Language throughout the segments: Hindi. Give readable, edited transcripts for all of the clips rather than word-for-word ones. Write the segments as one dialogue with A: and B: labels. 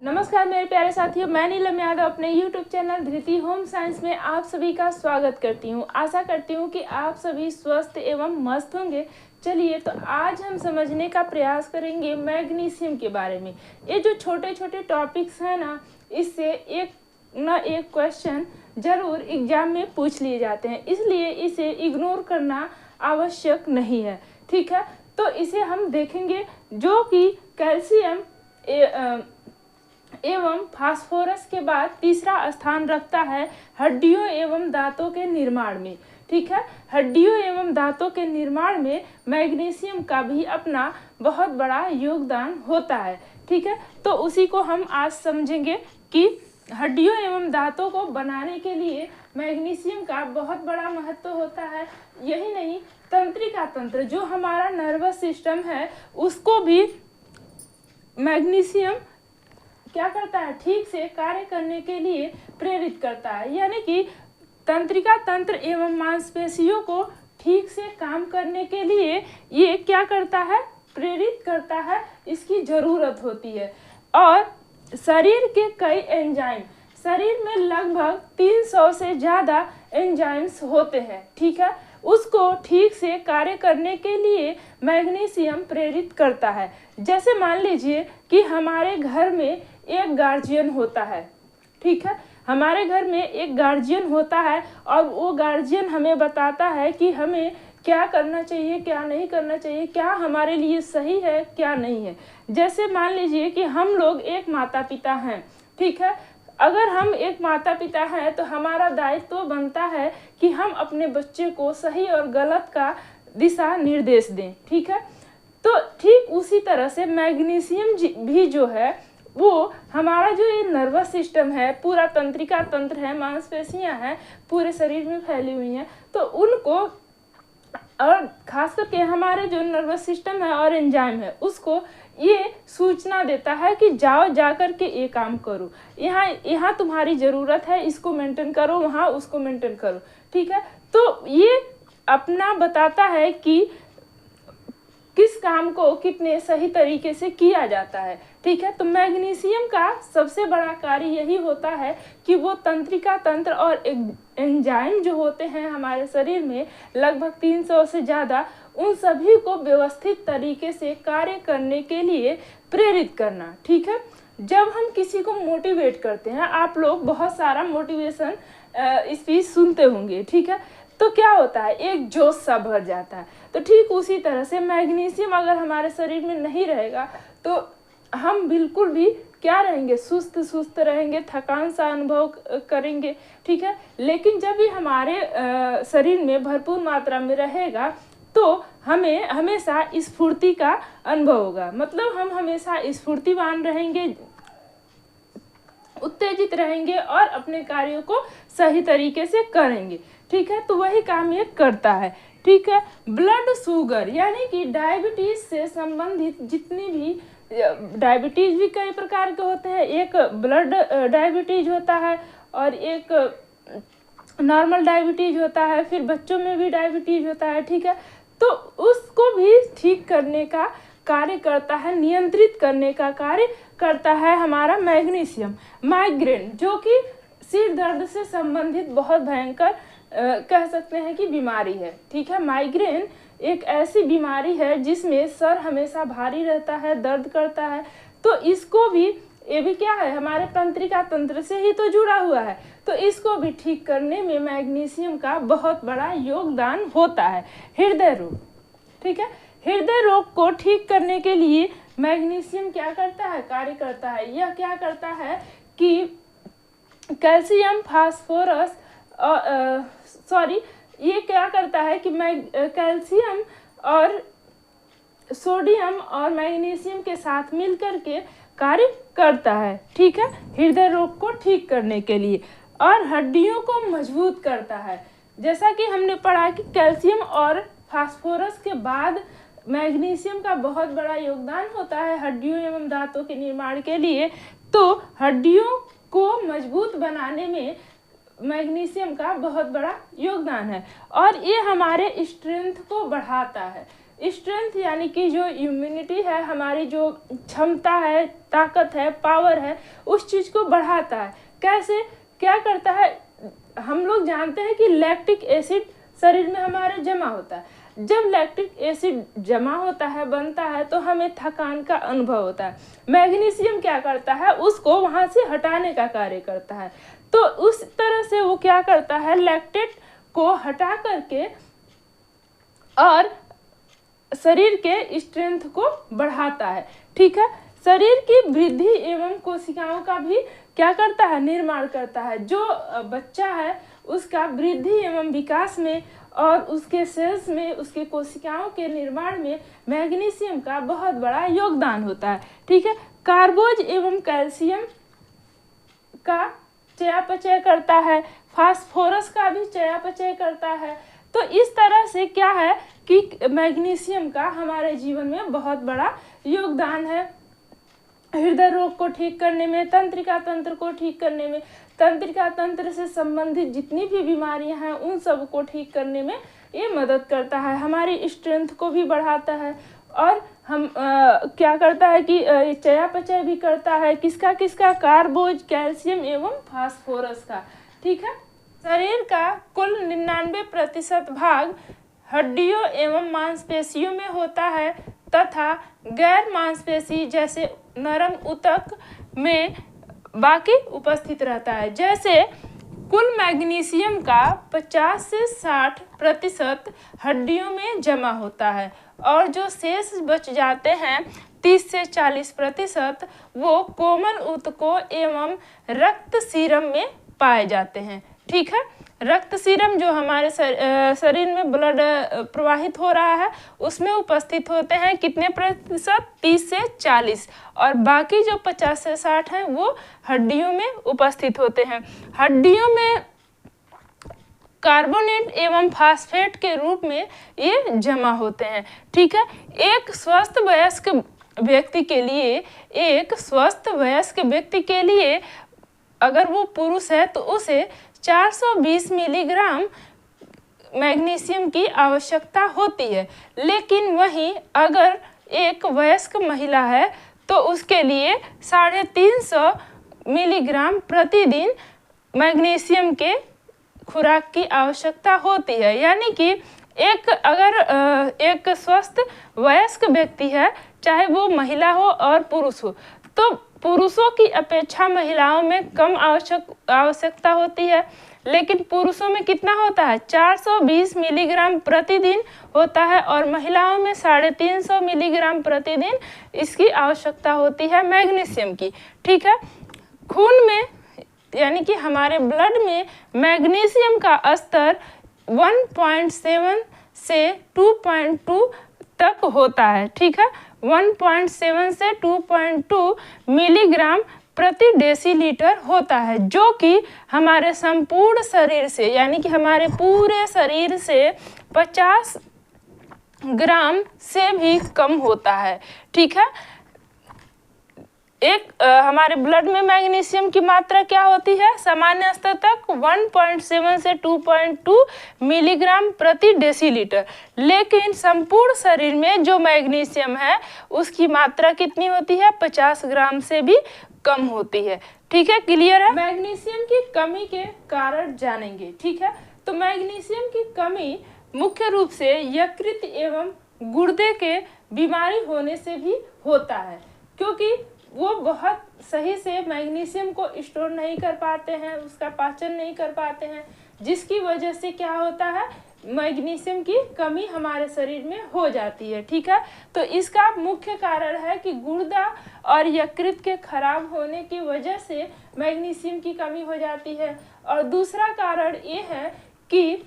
A: नमस्कार मेरे प्यारे साथियों, मैं नीलम यादव अपने YouTube चैनल धृति होम साइंस में आप सभी का स्वागत करती हूं। आशा करती हूं कि आप सभी स्वस्थ एवं मस्त होंगे। चलिए तो आज हम समझने का प्रयास करेंगे मैग्नीशियम के बारे में। ये जो छोटे छोटे टॉपिक्स हैं ना, इससे एक क्वेश्चन जरूर एग्जाम में पूछ लिए जाते हैं, इसलिए इसे इग्नोर करना आवश्यक नहीं है। ठीक है, तो इसे हम देखेंगे जो कि कैल्शियम एवं फास्फोरस के बाद तीसरा स्थान रखता है हड्डियों एवं दांतों के निर्माण में। ठीक है, हड्डियों एवं दांतों के निर्माण में मैग्नीशियम का भी अपना बहुत बड़ा योगदान होता है। ठीक है, तो उसी को हम आज समझेंगे कि हड्डियों एवं दांतों को बनाने के लिए मैग्नीशियम का बहुत बड़ा महत्व होता है। यही नहीं, तंत्रिका तंत्र जो हमारा नर्वस सिस्टम है उसको भी मैग्नीशियम क्या करता है, ठीक से कार्य करने के लिए प्रेरित करता है। यानी कि तंत्रिका तंत्र एवं मांसपेशियों को ठीक से काम करने के लिए ये क्या करता है, प्रेरित करता है, इसकी जरूरत होती है। और शरीर के कई एंजाइम, शरीर में लगभग 300 से ज़्यादा एंजाइम्स होते हैं। ठीक है, उसको ठीक से कार्य करने के लिए मैग्नीशियम प्रेरित करता है। जैसे मान लीजिए कि हमारे घर में एक गार्जियन होता है। ठीक है, हमारे घर में एक गार्जियन होता है और वो गार्जियन हमें बताता है कि हमें क्या करना चाहिए, क्या नहीं करना चाहिए, क्या हमारे लिए सही है, क्या नहीं है। जैसे मान लीजिए कि हम लोग एक माता पिता हैं। ठीक है, अगर हम एक माता पिता हैं तो हमारा दायित्व बनता है कि हम अपने बच्चे को सही और गलत का दिशा निर्देश दें। ठीक है, तो ठीक उसी तरह से मैग्नीशियम भी जो है वो हमारा जो ये नर्वस सिस्टम है, पूरा तंत्रिका तंत्र है, मांसपेशियां हैं, पूरे शरीर में फैली हुई हैं, तो उनको और खास करके हमारे जो नर्वस सिस्टम है और एंजाइम है उसको ये सूचना देता है कि जाओ जा कर के ये काम करो, यहाँ तुम्हारी ज़रूरत है, इसको मेंटेन करो, वहाँ उसको मेंटेन करो। ठीक है, तो ये अपना बताता है कि किस काम को कितने सही तरीके से किया जाता है। ठीक है, तो मैग्नीशियम का सबसे बड़ा कार्य यही होता है कि वो तंत्रिका तंत्र और एंजाइम जो होते हैं हमारे शरीर में लगभग 300 से ज़्यादा, उन सभी को व्यवस्थित तरीके से कार्य करने के लिए प्रेरित करना। ठीक है, जब हम किसी को मोटिवेट करते हैं, आप लोग बहुत सारा मोटिवेशन स्पीच सुनते होंगे। ठीक है, तो क्या होता है, एक जोश सा भर जाता है। तो ठीक उसी तरह से मैग्नीशियम अगर हमारे शरीर में नहीं रहेगा तो हम बिल्कुल भी क्या रहेंगे, सुस्त सुस्त रहेंगे, थकान सा अनुभव करेंगे। ठीक है, लेकिन जब भी हमारे शरीर में भरपूर मात्रा में रहेगा तो हमें हमेशा स्फूर्ति का अनुभव होगा। मतलब हम हमेशा स्फूर्तिवान रहेंगे, उत्तेजित रहेंगे और अपने कार्यों को सही तरीके से करेंगे। ठीक है, तो वही काम ये करता है। ठीक है, ब्लड शुगर यानी कि डायबिटीज से संबंधित जितनी भी, डायबिटीज भी कई प्रकार के होते हैं, एक ब्लड डायबिटीज होता है और एक नॉर्मल डायबिटीज होता है, फिर बच्चों में भी डायबिटीज होता है। ठीक है, तो उसको भी ठीक करने का कार्य करता है, नियंत्रित करने का कार्य करता है हमारा मैग्नीशियम। माइग्रेन जो कि सिर दर्द से संबंधित बहुत भयंकर कह सकते हैं कि बीमारी है। ठीक है, माइग्रेन एक ऐसी बीमारी है जिसमें सर हमेशा भारी रहता है, दर्द करता है, तो इसको भी, ये भी क्या है, हमारे तंत्रिका तंत्र से ही तो जुड़ा हुआ है, तो इसको भी ठीक करने में मैग्नीशियम का बहुत बड़ा योगदान होता है। हृदय रोग, ठीक है, हृदय रोग को ठीक करने के लिए मैग्नीशियम क्या करता है, कार्य करता है। यह क्या करता है कि कैल्शियम फास्फोरस ये क्या करता है कि कैल्शियम और सोडियम और मैग्नीशियम के साथ मिलकर के कार्य करता है। ठीक है, हृदय रोग को ठीक करने के लिए, और हड्डियों को मजबूत करता है। जैसा कि हमने पढ़ा कि कैल्शियम और फास्फोरस के बाद मैग्नीशियम का बहुत बड़ा योगदान होता है हड्डियों एवं दांतों के निर्माण के लिए, तो हड्डियों को मजबूत बनाने में मैग्नीशियम का बहुत बड़ा योगदान है और ये हमारे स्ट्रेंथ को बढ़ाता है। स्ट्रेंथ यानी कि जो इम्यूनिटी है, हमारी जो क्षमता है, ताकत है, पावर है, उस चीज़ को बढ़ाता है। कैसे, क्या करता है, हम लोग जानते हैं कि लैक्टिक एसिड शरीर में हमारे जमा होता है। जब लैक्टिक एसिड जमा होता है, बनता है, तो हमें थकान का अनुभव होता है। मैग्नीशियम क्या करता है, उसको वहाँ से हटाने का कार्य करता है। तो उस तरह से वो क्या करता है, लैक्टेट को हटा करके और शरीर के स्ट्रेंथ को बढ़ाता है। ठीक है, शरीर की वृद्धि एवं कोशिकाओं का भी क्या करता है, निर्माण करता है। जो बच्चा है उसका वृद्धि एवं विकास में और उसके सेल्स में, उसके कोशिकाओं के निर्माण में मैग्नीशियम का बहुत बड़ा योगदान होता है। ठीक है, कार्बोज एवं कैल्शियम का चयापचय करता है, फास्फोरस का भी चयापचय करता है। तो इस तरह से क्या है कि मैग्नीशियम का हमारे जीवन में बहुत बड़ा योगदान है। हृदय रोग को ठीक करने में, तंत्रिका तंत्र को ठीक करने में, तंत्रिका तंत्र से संबंधित जितनी भी बीमारियां हैं उन सब को ठीक करने में ये मदद करता है। हमारी स्ट्रेंथ को भी बढ़ाता है और हम क्या करता है कि चयापचय भी करता है। किसका किसका, कार्बोज, कैल्शियम एवं फास्फोरस का। ठीक है, शरीर का कुल 99% भाग हड्डियों एवं मांसपेशियों में होता है तथा गैर मांसपेशी जैसे नरम ऊतक में बाकी उपस्थित रहता है। जैसे कुल मैग्नीशियम का 50 से 60% हड्डियों में जमा होता है और जो शेष बच जाते हैं 30 से 40% वो कोमल ऊतकों एवं रक्त सीरम में पाए जाते हैं। ठीक है, रक्त सीरम जो हमारे शरीर में ब्लड प्रवाहित हो रहा है उसमें उपस्थित होते हैं कितने प्रतिशत, 30 से 40, और बाकी जो 50 से 60 है वो हड्डियों में उपस्थित होते हैं। हड्डियों में कार्बोनेट एवं फास्फेट के रूप में ये जमा होते हैं। ठीक है, एक स्वस्थ वयस्क व्यक्ति के लिए अगर वो पुरुष है तो उसे 420 मिलीग्राम मैग्नीशियम की आवश्यकता होती है। लेकिन वहीं अगर एक वयस्क महिला है तो उसके लिए 350 मिलीग्राम प्रतिदिन मैग्नीशियम के खुराक की आवश्यकता होती है। यानी कि एक स्वस्थ वयस्क व्यक्ति है, चाहे वो महिला हो और पुरुष हो, तो पुरुषों की अपेक्षा महिलाओं में कम आवश्यकता होती है, लेकिन पुरुषों में कितना होता है, 420 मिलीग्राम प्रतिदिन होता है और महिलाओं में 350 मिलीग्राम प्रतिदिन इसकी आवश्यकता होती है मैग्नीशियम की। ठीक है, खून में यानी कि हमारे ब्लड में मैग्नीशियम का स्तर 1.7 से 2.2 तक होता है। ठीक है, 1.7 से 2.2 मिलीग्राम प्रति डेसीलीटर होता है, जो कि हमारे संपूर्ण शरीर से यानी कि हमारे पूरे शरीर से 50 ग्राम से भी कम होता है। ठीक है, हमारे ब्लड में मैग्नीशियम की मात्रा क्या होती है, सामान्य स्तर तक 1.7 से 2.2 मिलीग्राम प्रति डेसीलीटर, लेकिन संपूर्ण शरीर में जो मैग्नीशियम है उसकी मात्रा कितनी होती है, 50 ग्राम से भी कम होती है। ठीक है, क्लियर है। मैग्नीशियम की कमी के कारण जानेंगे। ठीक है, तो मैग्नीशियम की कमी मुख्य रूप से यकृत एवं गुर्दे के बीमारी होने से भी होता है, क्योंकि वो बहुत सही से मैग्नीशियम को स्टोर नहीं कर पाते हैं, उसका पाचन नहीं कर पाते हैं, जिसकी वजह से क्या होता है, मैग्नीशियम की कमी हमारे शरीर में हो जाती है। ठीक है, तो इसका मुख्य कारण है कि गुर्दा और यकृत के खराब होने की वजह से मैग्नीशियम की कमी हो जाती है। और दूसरा कारण ये है कि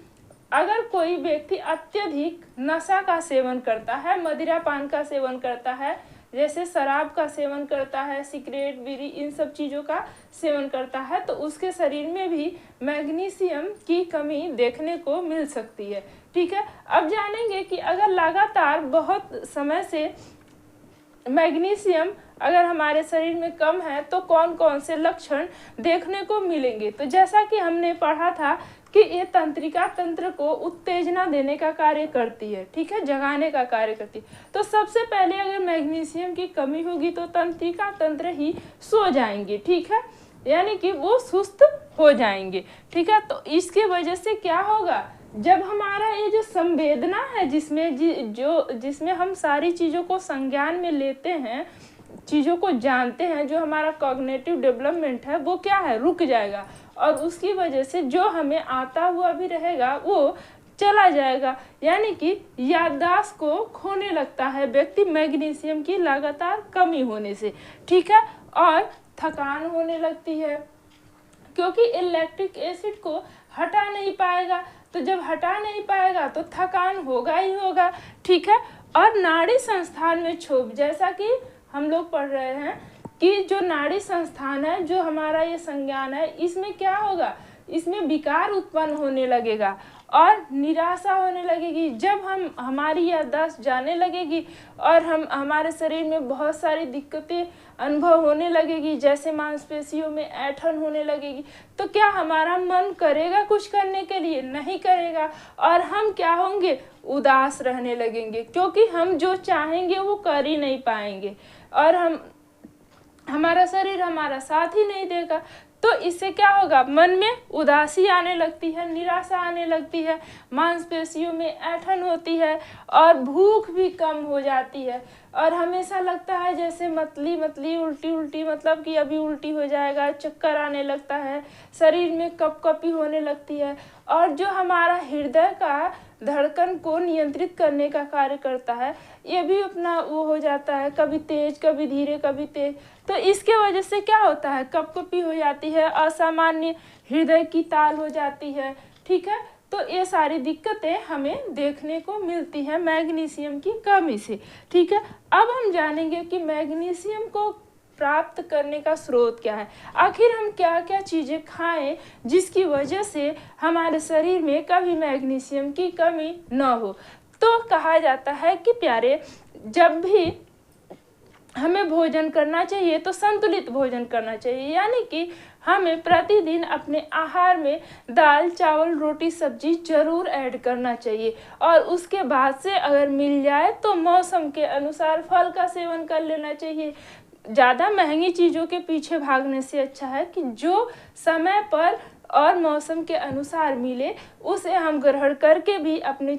A: अगर कोई व्यक्ति अत्यधिक नशा का सेवन करता है, मदिरा पान का सेवन करता है, जैसे शराब का सेवन करता है, सिगरेट, बीड़ी, इन सब चीज़ों का सेवन करता है, तो उसके शरीर में भी मैग्नीशियम की कमी देखने को मिल सकती है। ठीक है, अब जानेंगे कि अगर लगातार बहुत समय से मैग्नीशियम अगर हमारे शरीर में कम है तो कौन कौन से लक्षण देखने को मिलेंगे। तो जैसा कि हमने पढ़ा था कि ये तंत्रिका तंत्र को उत्तेजना देने का कार्य करती है, ठीक है, जगाने का कार्य करती है। तो सबसे पहले अगर मैग्नीशियम की कमी होगी तो तंत्रिका तंत्र ही सो जाएंगे, ठीक है, यानी कि वो सुस्त हो जाएंगे, ठीक है। तो इसके वजह से क्या होगा, जब हमारा ये जो संवेदना है जिसमें हम सारी चीज़ों को संज्ञान में लेते हैं, चीज़ों को जानते हैं, जो हमारा कॉग्निटिव डेवलपमेंट है वो क्या है, रुक जाएगा, और उसकी वजह से जो हमें आता हुआ भी रहेगा वो चला जाएगा, यानी कि याददाश्त को खोने लगता है व्यक्ति मैग्नीशियम की लगातार कमी होने से, ठीक है। और थकान होने लगती है क्योंकि इलेक्ट्रिक एसिड को हटा नहीं पाएगा, तो जब हटा नहीं पाएगा तो थकान होगा ही होगा, ठीक है। और नाड़ी संस्थान में क्षोभ, जैसा कि हम लोग पढ़ रहे हैं कि जो नाड़ी संस्थान है, जो हमारा ये संज्ञान है, इसमें क्या होगा, इसमें विकार उत्पन्न होने लगेगा और निराशा होने लगेगी। जब हमारी याददाश्त जाने लगेगी और हमारे शरीर में बहुत सारी दिक्कतें अनुभव होने लगेगी, जैसे मांसपेशियों में ऐंठन होने लगेगी, तो क्या हमारा मन करेगा कुछ करने के लिए, नहीं करेगा, और हम क्या होंगे, उदास रहने लगेंगे, क्योंकि हम जो चाहेंगे वो कर ही नहीं पाएंगे और हमारा शरीर हमारा साथ ही नहीं देगा। तो इससे क्या होगा, मन में उदासी आने लगती है, निराशा आने लगती है, मांसपेशियों में ऐंठन होती है और भूख भी कम हो जाती है, और हमेशा लगता है जैसे मतली उल्टी उल्टी, मतलब कि अभी उल्टी हो जाएगा, चक्कर आने लगता है, शरीर में कपकपी होने लगती है, और जो हमारा हृदय का धड़कन को नियंत्रित करने का कार्य करता है ये भी अपना वो हो जाता है, कभी तेज कभी धीरे कभी तेज। तो इसके वजह से क्या होता है, कपकपी हो जाती है, असामान्य हृदय की ताल हो जाती है, ठीक है। तो ये सारी दिक्कतें हमें देखने को मिलती है मैग्नीशियम की कमी से, ठीक है। अब हम जानेंगे कि मैग्नीशियम को प्राप्त करने का स्रोत क्या है, आखिर हम क्या क्या चीज़ें खाएं जिसकी वजह से हमारे शरीर में कभी मैग्नीशियम की कमी न हो। तो कहा जाता है कि प्यारे, जब भी हमें भोजन करना चाहिए तो संतुलित भोजन करना चाहिए, यानी कि हमें प्रतिदिन अपने आहार में दाल चावल रोटी सब्जी जरूर ऐड करना चाहिए, और उसके बाद से अगर मिल जाए तो मौसम के अनुसार फल का सेवन कर लेना चाहिए। ज़्यादा महंगी चीज़ों के पीछे भागने से अच्छा है कि जो समय पर और मौसम के अनुसार मिले उसे हम ग्रहण करके भी अपने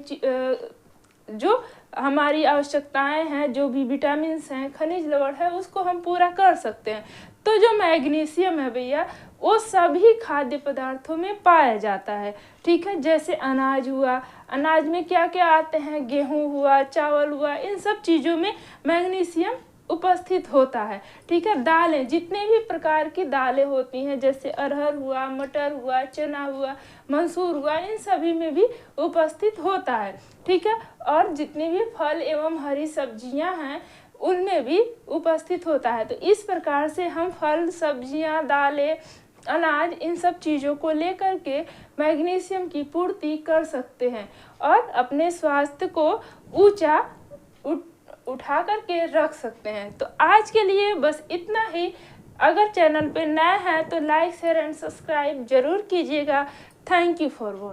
A: जो हमारी आवश्यकताएं हैं, जो भी विटामिन्स हैं, खनिज लवण है, उसको हम पूरा कर सकते हैं। तो जो मैग्नीशियम है भैया वो सभी खाद्य पदार्थों में पाया जाता है, ठीक है। जैसे अनाज हुआ, अनाज में क्या क्या आते हैं, गेहूँ हुआ, चावल हुआ, इन सब चीज़ों में मैग्नीशियम उपस्थित होता है, ठीक है। दालें, जितने भी प्रकार की दालें होती हैं, जैसे अरहर हुआ, मटर हुआ, चना हुआ, मसूर हुआ, इन सभी में भी उपस्थित होता है, ठीक है। और जितने भी फल एवं हरी सब्जियां हैं उनमें भी उपस्थित होता है। तो इस प्रकार से हम फल सब्जियां दालें अनाज इन सब चीज़ों को लेकर के मैग्नीशियम की पूर्ति कर सकते हैं और अपने स्वास्थ्य को ऊंचा उठा करके रख सकते हैं। तो आज के लिए बस इतना ही। अगर चैनल पे नए हैं तो लाइक शेयर एंड सब्सक्राइब जरूर कीजिएगा। Thank you for watching.